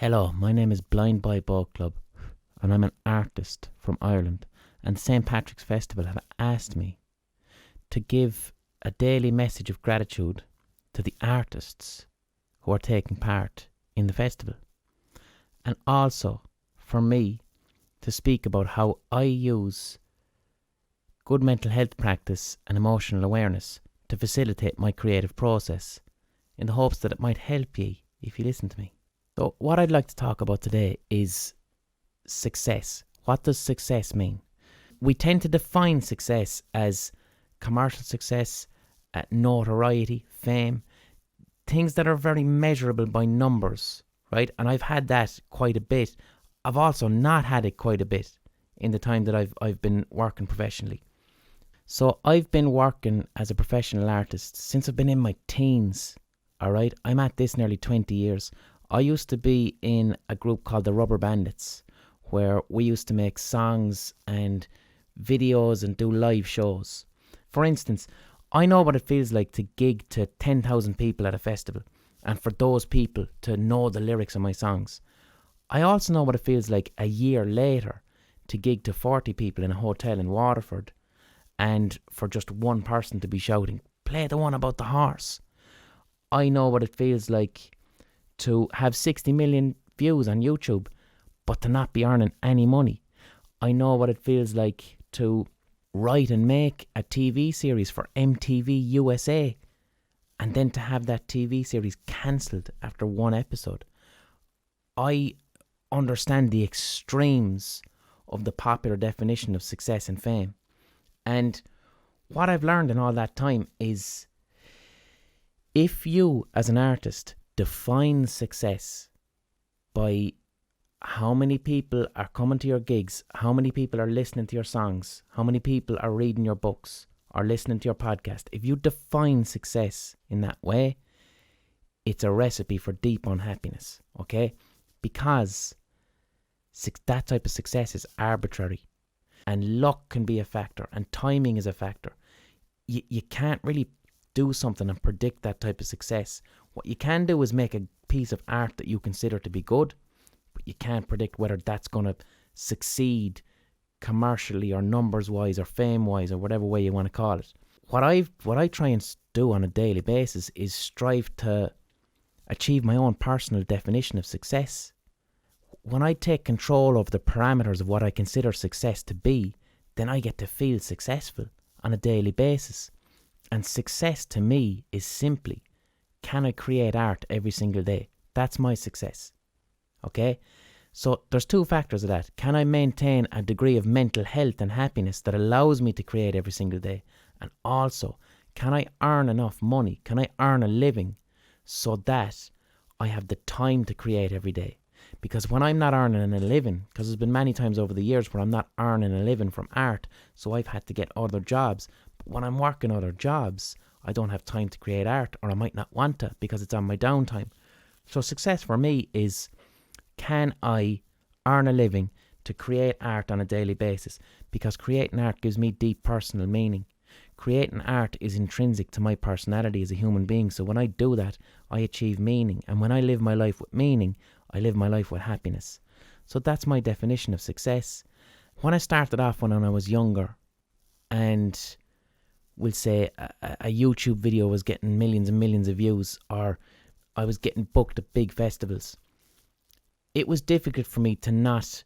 Hello, my name is Blindboy Boatclub and I'm an artist from Ireland, and St. Patrick's Festival have asked me to give a daily message of gratitude to the artists who are taking part in the festival, and also for me to speak about how I use good mental health practice and emotional awareness to facilitate my creative process, in the hopes that it might help you if you listen to me. So what I'd like to talk about today is success. What does success mean? We tend to define success as commercial success, notoriety, fame, things that are very measurable by numbers, right? And I've had that quite a bit. I've also not had it quite a bit in the time that I've been working professionally. So I've been working as a professional artist since I've been in my teens, all right? I'm at this nearly 20 years. I used to be in a group called the Rubber Bandits, where we used to make songs and videos and do live shows. For instance, I know what it feels like to gig to 10,000 people at a festival, and for those people to know the lyrics of my songs. I also know what it feels like a year later to gig to 40 people in a hotel in Waterford, and for just one person to be shouting, "Play the one about the horse." I know what it feels like to have 60 million views on YouTube, but to not be earning any money. I know what it feels like to write and make a TV series for MTV USA, and then to have that TV series cancelled after one episode. I understand the extremes of the popular definition of success and fame. And what I've learned in all that time is, if you as an artist define success by how many people are coming to your gigs, how many people are listening to your songs, how many people are reading your books or listening to your podcast, if you define success in that way, it's a recipe for deep unhappiness, okay? Because that type of success is arbitrary, and luck can be a factor, and timing is a factor. You can't really do something and predict that type of success. What you can do is make a piece of art that you consider to be good, but you can't predict whether that's going to succeed commercially or numbers wise or fame wise or whatever way you want to call it. What I try and do on a daily basis is strive to achieve my own personal definition of success. When I take control of the parameters of what I consider success to be, then I get to feel successful on a daily basis. And success to me is simply, can I create art every single day? That's my success. Okay? So there's two factors of that. Can I maintain a degree of mental health and happiness that allows me to create every single day? And also, can I earn enough money? Can I earn a living so that I have the time to create every day? Because when I'm not earning a living, because there's been many times over the years where I'm not earning a living from art, so I've had to get other jobs. But when I'm working other jobs, I don't have time to create art, or I might not want to because it's on my downtime. So success for me is, can I earn a living to create art on a daily basis? Because creating art gives me deep personal meaning. Creating art is intrinsic to my personality as a human being. So when I do that, I achieve meaning. And when I live my life with meaning, I live my life with happiness. So that's my definition of success. When I started off when I was younger, and we'll say a YouTube video was getting millions and millions of views, or I was getting booked at big festivals, it was difficult for me to not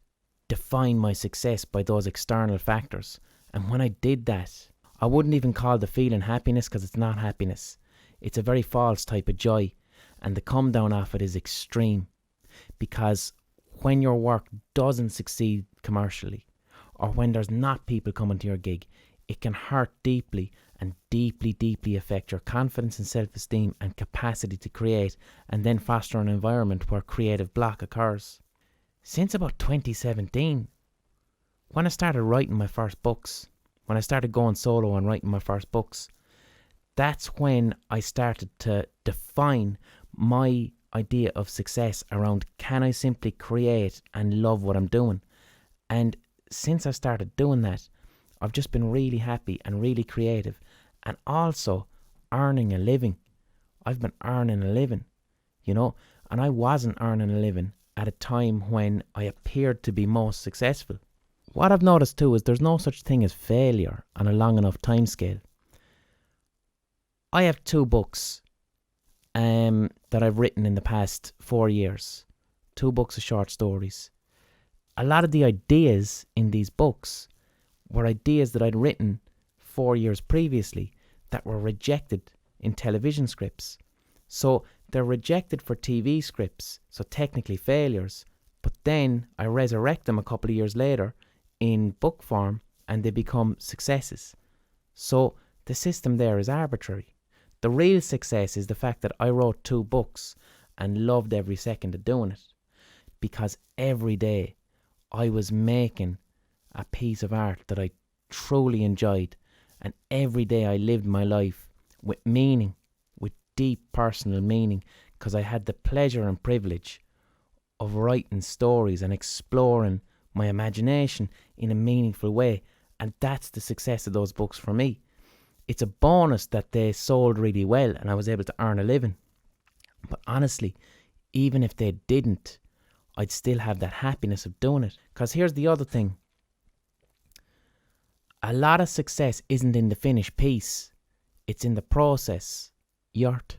define my success by those external factors. And when I did that, I wouldn't even call the feeling happiness, because it's not happiness. It's a very false type of joy, and the come down off it is extreme. Because when your work doesn't succeed commercially, or when there's not people coming to your gig, it can hurt deeply and deeply, deeply affect your confidence and self-esteem and capacity to create, and then foster an environment where creative block occurs. Since about 2017, when I started writing my first books, when I started going solo and writing my first books, that's when I started to define my idea of success around, can I simply create and love what I'm doing? And since I started doing that, I've just been really happy and really creative, and also earning a living. I've been earning a living, and I wasn't earning a living at a time when I appeared to be most successful. What I've noticed too is there's no such thing as failure on a long enough timescale. I have 2 books that I've written in the past 4 years. 2 books of short stories. A lot of the ideas in these books were ideas that I'd written 4 years previously that were rejected in television scripts. So they're rejected for TV scripts, so technically failures, but then I resurrect them a couple of years later in book form and they become successes. So the system there is arbitrary. The real success is the fact that I wrote 2 books and loved every second of doing it, because every day I was making a piece of art that I truly enjoyed, and every day I lived my life with meaning, with deep personal meaning, because I had the pleasure and privilege of writing stories and exploring my imagination in a meaningful way. And that's the success of those books for me. It's a bonus that they sold really well and I was able to earn a living. But honestly, even if they didn't, I'd still have that happiness of doing it. Because here's the other thing. A lot of success isn't in the finished piece. It's in the process. Yurt.